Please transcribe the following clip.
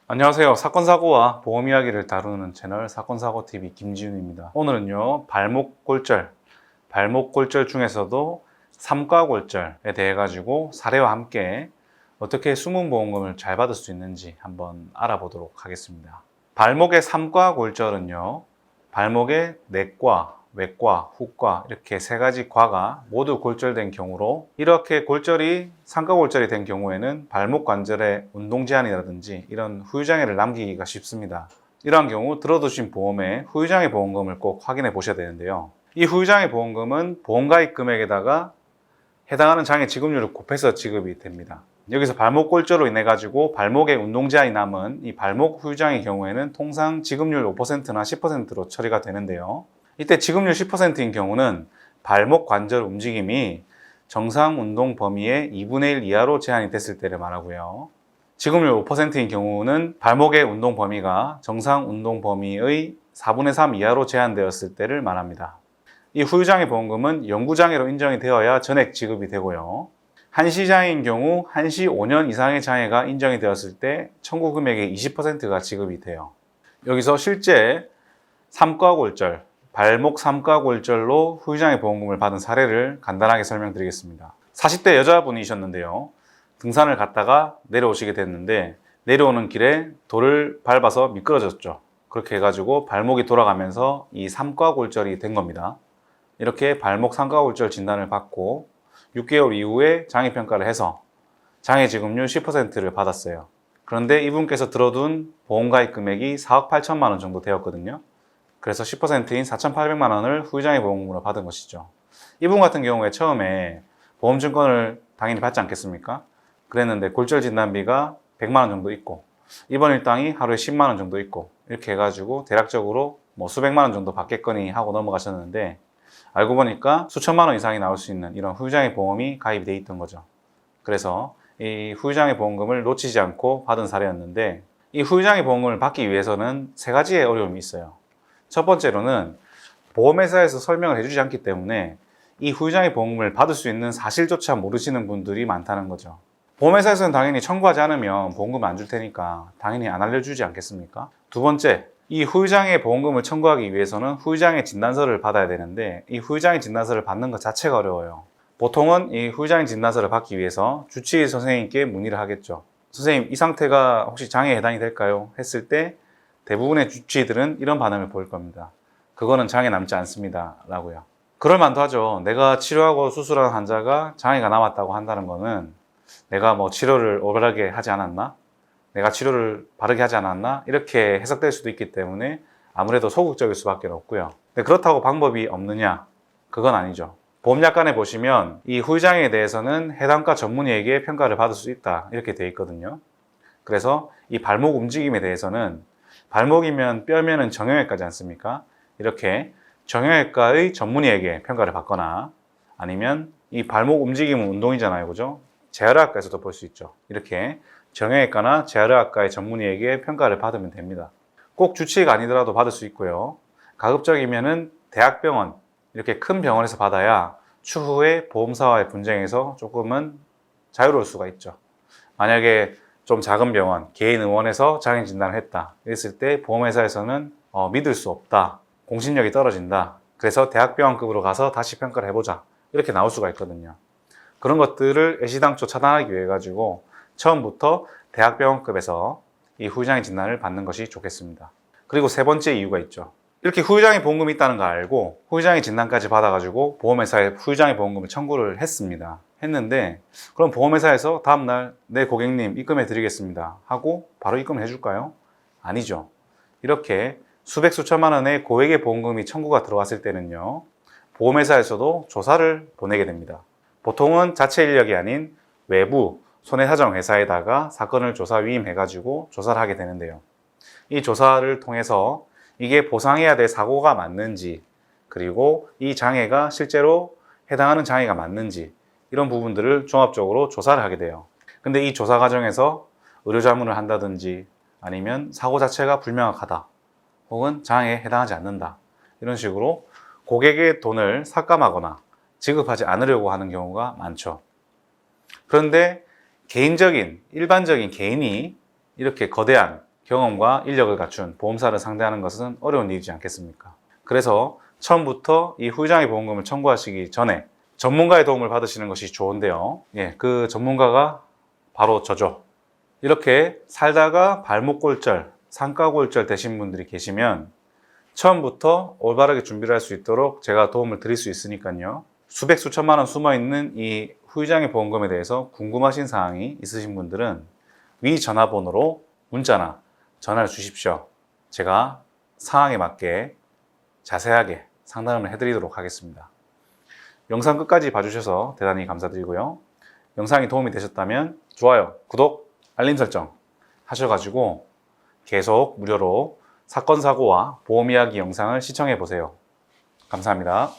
안녕하세요. 사건사고와 보험 이야기를 다루는 채널 사건사고TV 김지윤입니다. 오늘은요, 발목 골절 중에서도 삼가골절에 대해 가지고 사례와 함께 어떻게 숨은 보험금을 잘 받을 수 있는지 한번 알아보도록 하겠습니다. 발목의 삼가골절은요, 발목의 내과, 외과, 후과 이렇게 세 가지 과가 모두 골절된 경우로, 이렇게 골절이 삼가골절이 된 경우에는 발목 관절의 운동 제한이라든지 이런 후유장애를 남기기가 쉽습니다. 이러한 경우 들어두신 보험의 후유장애 보험금을 꼭 확인해 보셔야 되는데요. 이 후유장애 보험금은 보험가입 금액에다가 해당하는 장애 지급률을 곱해서 지급이 됩니다. 여기서 발목 골절로 인해 가지고 발목에 운동 제한이 남은 이 발목 후유장의 경우에는 통상 지급률 5%나 10%로 처리가 되는데요. 이때 지급률 10%인 경우는 발목 관절 움직임이 정상 운동 범위의 2분의 1 이하로 제한이 됐을 때를 말하고요. 지급률 5%인 경우는 발목의 운동 범위가 정상 운동 범위의 4분의 3 이하로 제한되었을 때를 말합니다. 이 후유장애 보험금은 영구장애로 인정이 되어야 전액 지급이 되고요. 한시장애인 경우 한시 5년 이상의 장애가 인정이 되었을 때 청구 금액의 20%가 지급이 돼요. 여기서 실제 삼가골절, 발목 삼가골절로 후유장애 보험금을 받은 사례를 간단하게 설명드리겠습니다. 40대 여자분이셨는데요. 등산을 갔다가 내려오시게 됐는데 내려오는 길에 돌을 밟아서 미끄러졌죠. 그렇게 해가지고 발목이 돌아가면서 이 삼가골절이 된 겁니다. 이렇게 발목 삼가골절 진단을 받고 6개월 이후에 장애평가를 해서 장애 지급률 10%를 받았어요. 그런데 이분께서 들어둔 보험가입 금액이 4억 8천만 원 정도 되었거든요. 그래서 10%인 4,800만 원을 후유장애 보험금으로 받은 것이죠. 이분 같은 경우에 처음에 보험증권을 당연히 받지 않겠습니까? 그랬는데 골절 진단비가 100만 원 정도 있고 입원 일당이 하루에 10만 원 정도 있고 이렇게 해가지고 대략적으로 수백만 원 정도 받겠거니 하고 넘어가셨는데, 알고 보니까 수천만 원 이상이 나올 수 있는 이런 후유장애 보험이 가입이 돼 있던 거죠. 그래서 이 후유장애 보험금을 놓치지 않고 받은 사례였는데, 이 후유장애 보험금을 받기 위해서는 세 가지의 어려움이 있어요. 첫 번째로는 보험회사에서 설명을 해주지 않기 때문에 이 후유장애 보험금을 받을 수 있는 사실조차 모르시는 분들이 많다는 거죠. 보험회사에서는 당연히 청구하지 않으면 보험금 안 줄 테니까 당연히 안 알려주지 않겠습니까? 두 번째, 이 후유장애 보험금을 청구하기 위해서는 후유장애 진단서를 받아야 되는데 이 후유장애 진단서를 받는 것 자체가 어려워요. 보통은 이 후유장애 진단서를 받기 위해서 주치의 선생님께 문의를 하겠죠. 선생님, 이 상태가 혹시 장애에 해당이 될까요? 했을 때 대부분의 주치의들은 이런 반응을 보일 겁니다. 그거는 장애 남지 않습니다 라고요. 그럴만도 하죠. 내가 치료하고 수술한 환자가 장애가 남았다고 한다는 거는 내가 치료를 올바르게 하지 않았나? 내가 치료를 바르게 하지 않았나? 이렇게 해석될 수도 있기 때문에 아무래도 소극적일 수밖에 없고요. 근데 그렇다고 방법이 없느냐? 그건 아니죠. 보험약관에 보시면 이 후유장애에 대해서는 해당과 전문의에게 평가를 받을 수 있다 이렇게 되어 있거든요. 그래서 이 발목 움직임에 대해서는 발목이면 뼈면은 정형외과지 않습니까? 이렇게 정형외과의 전문의에게 평가를 받거나, 아니면 이 발목 움직임은 운동이잖아요, 그죠? 재활의학과에서도 볼 수 있죠. 이렇게 정형외과나 재활의학과의 전문의에게 평가를 받으면 됩니다. 꼭 주치의가 아니더라도 받을 수 있고요. 가급적이면은 대학병원, 이렇게 큰 병원에서 받아야 추후에 보험사와의 분쟁에서 조금은 자유로울 수가 있죠. 만약에 좀 작은 병원, 개인 의원에서 장애 진단을 했다 이랬을 때 보험회사에서는 믿을 수 없다, 공신력이 떨어진다, 그래서 대학병원급으로 가서 다시 평가를 해보자 이렇게 나올 수가 있거든요. 그런 것들을 애시당초 차단하기 위해 가지고 처음부터 대학병원급에서 이 후유장애 진단을 받는 것이 좋겠습니다. 그리고 세 번째 이유가 있죠. 이렇게 후유장애 보험금이 있다는 걸 알고 후유장애 진단까지 받아가지고 보험회사에 후유장애 보험금을 청구를 했는데 그럼 보험회사에서 다음날 네 고객님 입금해 드리겠습니다 하고 바로 입금을 해줄까요? 아니죠. 이렇게 수백 수천만 원의 고액의 보험금이 청구가 들어왔을 때는요, 보험회사에서도 조사를 보내게 됩니다. 보통은 자체 인력이 아닌 외부 손해사정회사에다가 사건을 조사 위임해가지고 조사를 하게 되는데요. 이 조사를 통해서 이게 보상해야 될 사고가 맞는지, 그리고 이 장애가 실제로 해당하는 장애가 맞는지 이런 부분들을 종합적으로 조사를 하게 돼요. 근데 이 조사 과정에서 의료자문을 한다든지 아니면 사고 자체가 불명확하다 혹은 장애에 해당하지 않는다 이런 식으로 고객의 돈을 삭감하거나 지급하지 않으려고 하는 경우가 많죠. 그런데 일반적인 개인이 이렇게 거대한 경험과 인력을 갖춘 보험사를 상대하는 것은 어려운 일이지 않겠습니까? 그래서 처음부터 이 후유장애 보험금을 청구하시기 전에 전문가의 도움을 받으시는 것이 좋은데요. 예, 그 전문가가 바로 저죠. 이렇게 살다가 발목골절, 상가골절 되신 분들이 계시면 처음부터 올바르게 준비를 할 수 있도록 제가 도움을 드릴 수 있으니까요. 수백 수천만 원 숨어있는 이 후유장애 보험금에 대해서 궁금하신 사항이 있으신 분들은 위 전화번호로 문자나 전화를 주십시오. 제가 상황에 맞게 자세하게 상담을 해드리도록 하겠습니다. 영상 끝까지 봐주셔서 대단히 감사드리고요. 영상이 도움이 되셨다면 좋아요, 구독, 알림 설정 하셔가지고 계속 무료로 사건, 사고와 보험 이야기 영상을 시청해 보세요. 감사합니다.